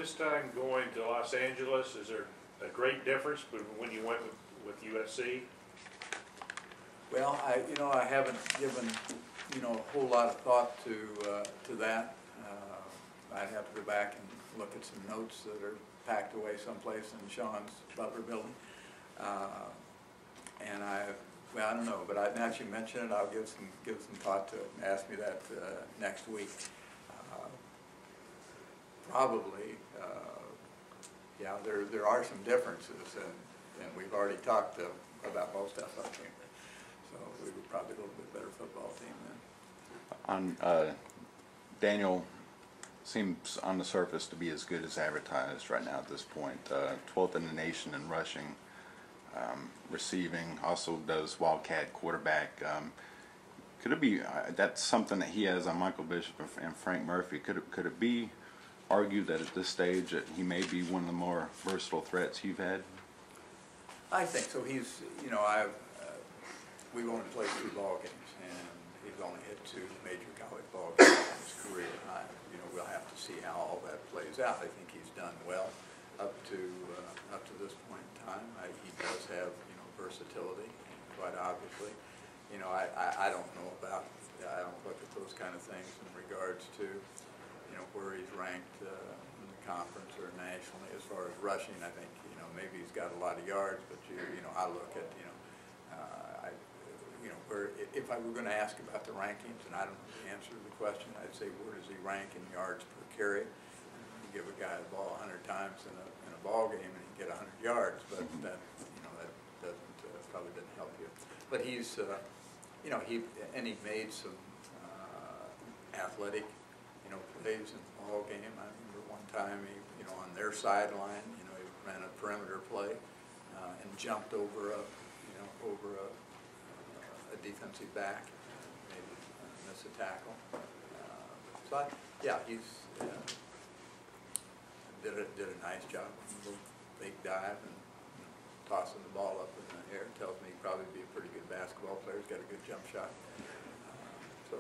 This time going to Los Angeles, is there a great difference between when you went with USC? Well, I haven't given, a whole lot of thought to that. I'd have to go back and look at some notes that are packed away someplace in Sean's Butler building. And well, I don't know, but now that you mention it, I'll give some thought to it and ask me that next week. Probably, yeah, there are some differences, and we've already talked about most of them. So we were probably a little bit better football team then. Daniel seems on the surface to be as good as advertised right now at this point. 12th in the nation in rushing, receiving, also does Wildcat quarterback. Could it be that's something that he has on Michael Bishop and Frank Murphy? Could it be argued that at this stage that he may be one of the more versatile threats you've had? I think so. He's, we've only played 2 ball games, and he's only hit 2 major college ball games in his career. We'll have to see how all that plays out. I think he's done well up to this point in time. He does have versatility, quite obviously. I don't know about. I don't look at those kind of things in regards to where he's ranked in the conference or nationally as far as rushing. I think maybe he's got a lot of yards, but I look at where if I were going to ask about the rankings, and I don't know the answer to the question, I'd say where does he rank in yards per carry? You give a guy the ball 100 times in a ball game and he get 100 yards, but that that doesn't probably didn't help you. But he's he made some athletic plays in the ball game. I remember one time he on their sideline he ran a perimeter play and jumped over a defensive back, maybe miss a tackle. So yeah, he's did a nice job, a little big dive and tossing the ball up in the air. Tells me he'd probably be a pretty good basketball player. He's got a good jump shot. So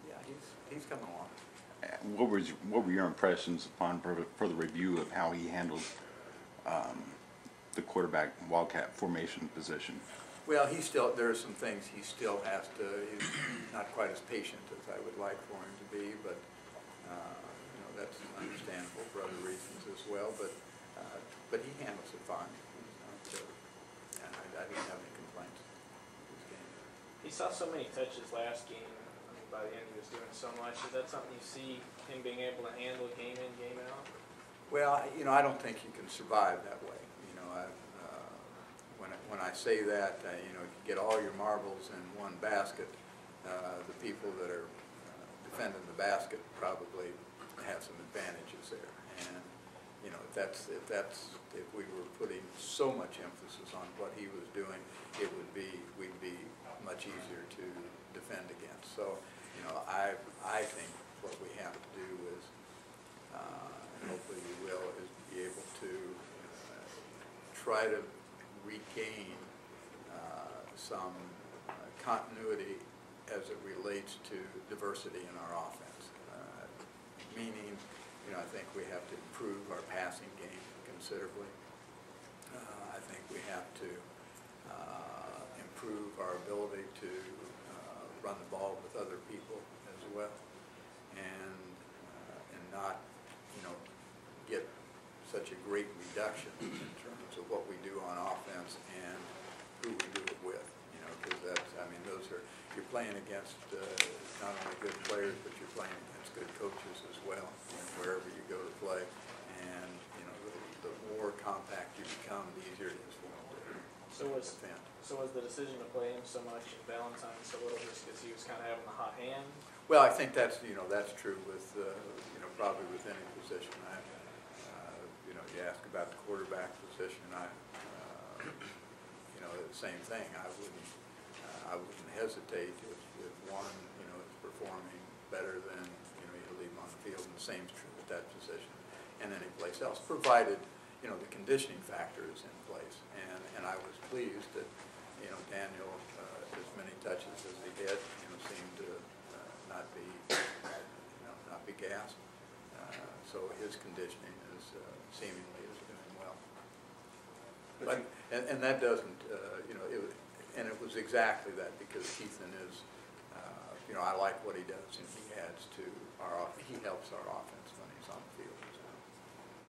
yeah, he's coming along. What were your impressions upon further review of how he handled the quarterback Wildcat formation position? Well, there are some things he still has to. He's not quite as patient as I would like for him to be, but that's understandable for other reasons as well. But he handles it fine. And I didn't have any complaints with his game. He saw so many touches last game. By the end, he was doing so much. Is that something you see him being able to handle game in, game out? Well, I don't think you can survive that way. When I say that, if you get all your marbles in one basket, the people that are defending the basket probably have some advantages there. And if we were putting so much emphasis on what he was doing, we'd be much easier to defend against. So. I think what we have to do is, and hopefully we will, is be able to try to regain some continuity as it relates to diversity in our offense. Meaning, I think we have to improve our passing game considerably. I think we have to improve our ability to run the ball with other people as well, and not get such a great reduction in terms of what we do on offense and who we do it with. Because you're playing against not only good players, but you're playing against good coaches as well, wherever you go to play. And the more compact you become, the easier it is for them to defend. So was the decision to play him so much and Valentine so little just because he was kind of having the hot hand? Well, I think that's true with probably with any position. You ask about the quarterback position. The same thing. I wouldn't hesitate if one is performing better than you leave him on the field. And the same is true with that position and any place else, provided the conditioning factor is in place. And I was pleased that Daniel, as many touches as he did, seemed to not be gassed. So his conditioning is But, and that doesn't, you know, and it was exactly that, because Keithan is, you know, I like what he does, and he adds to he helps our